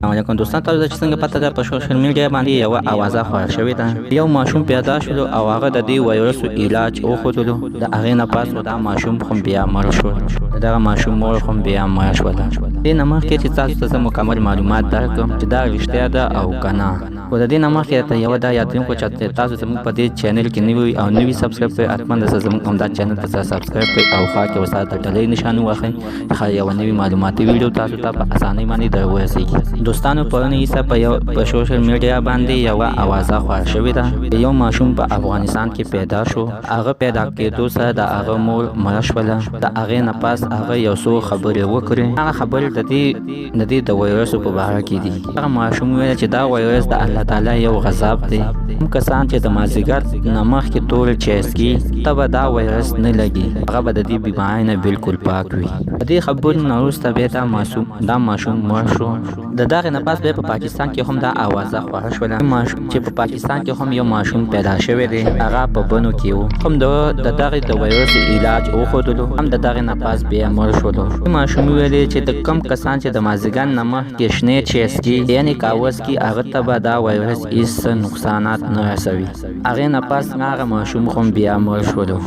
علیکم دوستان، تاسو چې څنګه پته ده په سوشل میډیا باندې یو اوازه خپره شوې ده. یو ماشوم پیدا شو او هغه د دې وایرس علاج وښودلو. د هغې نه پس دا ماشوم خو بیا مړ شو. د دغه ماشوم مور خو بیا مړه شوله. دې نه مخکې چې تاسو ته زه مکمل معلومات درکړم چې دا رښتیا ده او که نه. خو د دې نه مخکې درته یوه دا یادوم چې تاسو زموږ په دې چینل کې نوي او نوي سبسکرایب کړئ، حتما د زموږ همدا چینل ته سبسکرایب کړئ او خوا کې ورسره د ډلۍ نشان ووهئ چې یوه نوي معلوماتي ویډیو تاسو ته په اسانۍ باندې در ورسېږي. دوستانو، پرون عیسی په سوشل میډیا باندې یوه اوازه خپره شوې ده. یو ماشوم په افغانستان کې پیدا شو. هغه پیدا کېدو سره د هغه مور مړه شوله. د هغې نه پس هغه یو څو خبرې وکړې. هغه خبرې د دې د وایرسو په باره کې دي. هغه ماشوم وویل چې دا وایرس د الله تعالی یو غضب دی. کوم کسان چې د مازدیګر نه مخکې تور چای څښي ته به دا وایرس نه لګي. هغه به د دې بیمارۍ نه بالکل پاک وي. د دې خبرو نه وروسته بیا دا ماشوم مړ شو. د دغې نه پس بیا په پاکستان کې هم دا اوازه خپره شوله چې په پاکستان کې هم یو ماشوم پیدا شوی دی. هغه په بنو کې و. هم د دغې د وایرس علاج وښودلو، هم د دغې نه پس بیا مړ شولو. ماشوم ویلې چې د کم کسان چې د مازدیګر نه مخکې شنې چای څښي یعنې کاوس کې، هغه ته به دا وایرس هېڅ نقصانات نه رسوي. هغې نه پس هغه ماشوم هم بیا مړ شولو.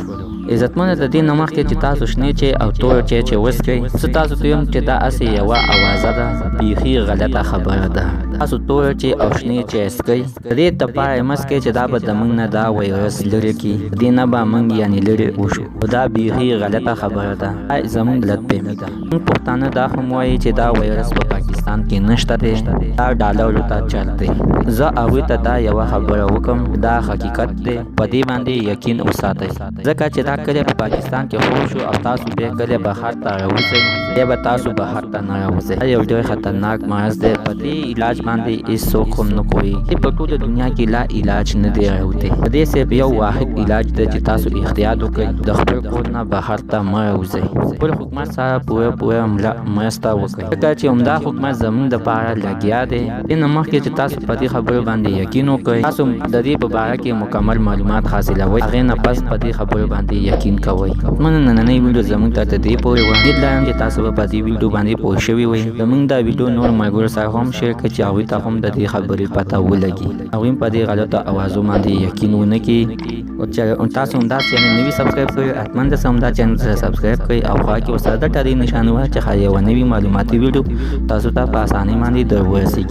عزتمنه، د دې نه مخکې چې تاسو شنې چای او تور چای چې وڅښئ، زه تاسو ته وایم چې دا هسې یوه اوازه ده، بیخي غلطه خبره ده. تاسو تور چای او شنې چای څښئ، د دې دپاره یې مه څښئ چې دا به زموږ نه دا وایرس لرې کړي. د دې نه به موږ یعنې لرې وشو. خو دا بیخي غلطه خبره ده. دا زموږ غلطفهمي ده. موږ پښتانه دا هم وایي چې دا وایرس په پاکستان کې نشته دی. دا ډالرو ته چل دی. زه هغوی ته دا یوه خبره وکړم، دا حقیقت دی. په دې باندې یقین وساتئ، ځکه چې دا کله په پاکستان کې خور شو او تاسو بیا کله بهر ته راوځئ، بیا به تاسو بهر ته نه راوځئ. دا یو ډېر خطرناک مرض دی. په دې علاج باندې هېڅوک هم نه پوهېږي. په ټوله دنیا کې لا علاج نه دی راوتی. په دې صرف یو واحد علاج دی چې تاسو احتیاط وکړئ، د خپل کور نه بهر ته مه راوځئ. خپل حکومت سره پوره مرسته وکړئ، ځکه چې همدا حکومت زموږ دپاره لګیا دی. دې نه مخکې چې تاسو په دې خبرو باندې یقین وکړئ، تاسو د دې په باره کې مکمل معلومات حاصلوئ، هغې نه پس په دې خبرو باندې یقین کوئ. نننۍ ویډیو زموږ ته تر دې پورې وه. امید لرم چې تاسو به په دې ویډیو باندې پوه شوي وئ. زموږ دا ویډیو نور ملګرو سره هم شیر کړئ چې هغوی ته هم د دې خبرې پته ولګي، هغوی هم په دې غلطو اوازو باندې یقین ونه کړي. تاسو همدا چینل نوي سبسکرایب کړئ، حتما داسې همدا چینل سره سبسکرایب کړئ او خوا کې ورسره د ټلۍ نښان ووهئ چې یوه نوي معلوماتي ویډیو تاسو ته په اسانۍ باندې در ورسېږي.